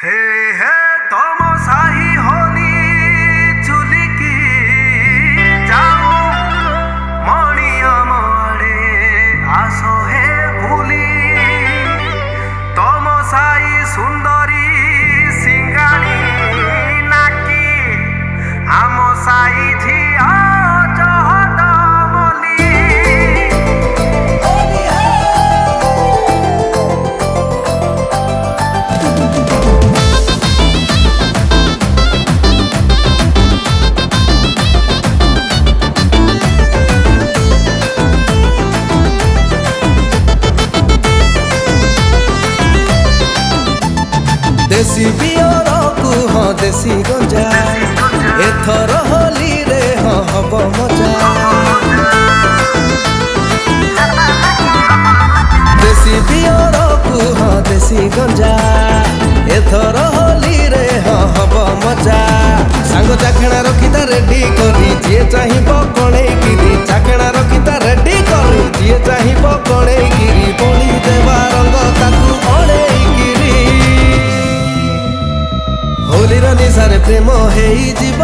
हे हे तम साही होली चुलिकी जाऊ मणिया मड़े आसो हे भूली तम साई सुंदरी सिंगाणी नाकी आम साई झिया जहद मली। देसी बियर को हाँ देसी गंजा एथर होली रे हाँ हब मजा। देसी बियर को हाँ देसी गंजा एथर होली रे हाँ हब मजा। सांग चाखेणा रखिता रेडी करी जे चाहिब कणेगिरी चाखेणा रखिता रेडी करी जे चाहिब कणेगिरी बोली देवा रंग ताकू अणेगिरी होलीर निशारे प्रेम हेई जीव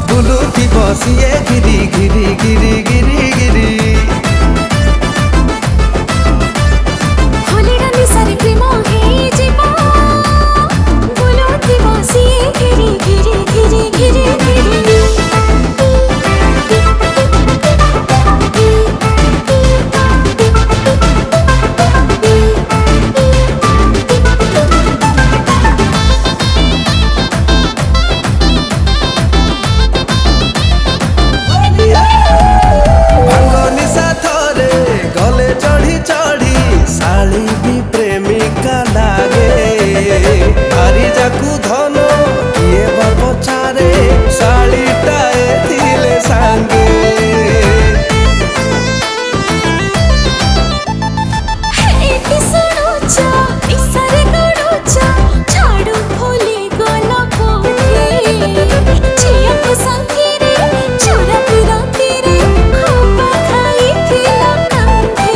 बुलुथिब सिए गिरी गिरी गिरी गिरी गिरी। होलीर निशारे प्रेम हेई जीव बुलुथिब सिए गिरी गिरी गिरी गिरी गिरी। साली भी प्रेमिका लागे भारी जाकू धन किए बचारे साली टाए दिले सांगे। एटी सुनुच निशारे गडुच छाडू भूली गला पोथी जिया को संगे रे चोरा पिराती रे खूब खाई थिला कंधे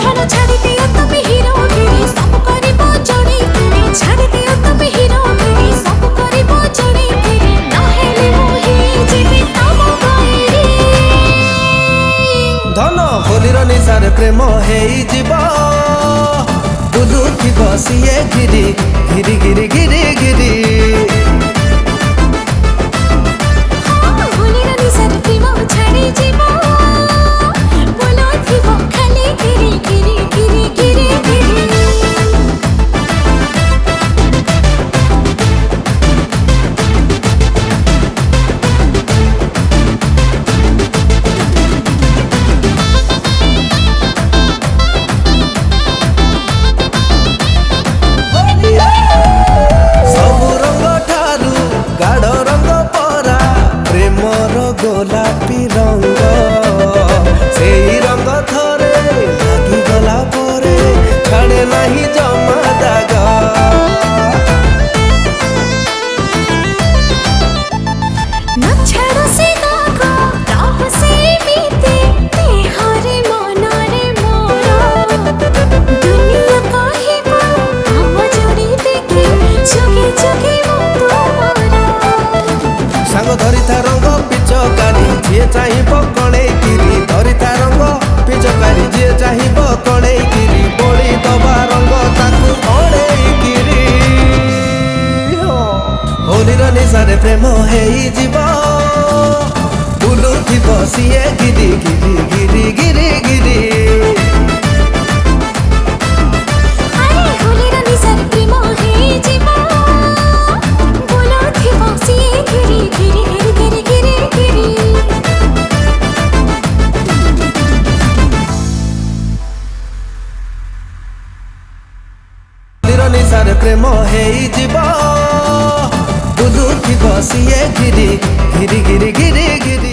धन छाड़ी दिया तबे हीरो गिरी सब करिबो जणी गिरी छाड़ी दिया तबे हीरो गिरी सब करिबो जणी गिरी नहेले मोहि जीवी तम गइरी। धन होलीर निशारे प्रेम हेई जीव बुलुथिब सिए गिरी गिरी गिरी गिरी गिरी। होलीर निशारे प्रेम छाड़ी जीव बुलुथिब खाली गिरी गिरी गिरी गिरी गिरी। सबु रंग ठारू गाढ़ रंग परा प्रेमर गोलापी रंग सेई रंग थरे लागी गला परे छाड़े नहीं जमा दाग। न छाड़ो से दाग रह से मीते देहरे मनरे मोर दुनिया कहिबो हम जोड़ी देखी जुगे जुगे मो तोमरा। सांग धरिता रंग पिचकारी जे चाहिब कणेगिरी धरिता रंग पिचकारी जे चाहिब कणेगिरी बोली दबा रंग ताकू अणेगिरी। होलीर निशारे प्रेम हेई जीव बुलुथिब सिए गिरी गिरी गिरी गिरी गिरी। अरे होलीर निशारे प्रेम हेई जीव बुलुथिब सिए गिरी गिरी गिरी गिरी गिरी। होलीर निशारे प्रेम हेई जीव बुलुथिब सिए गिरी गिरी गिरी गिरी गिरी।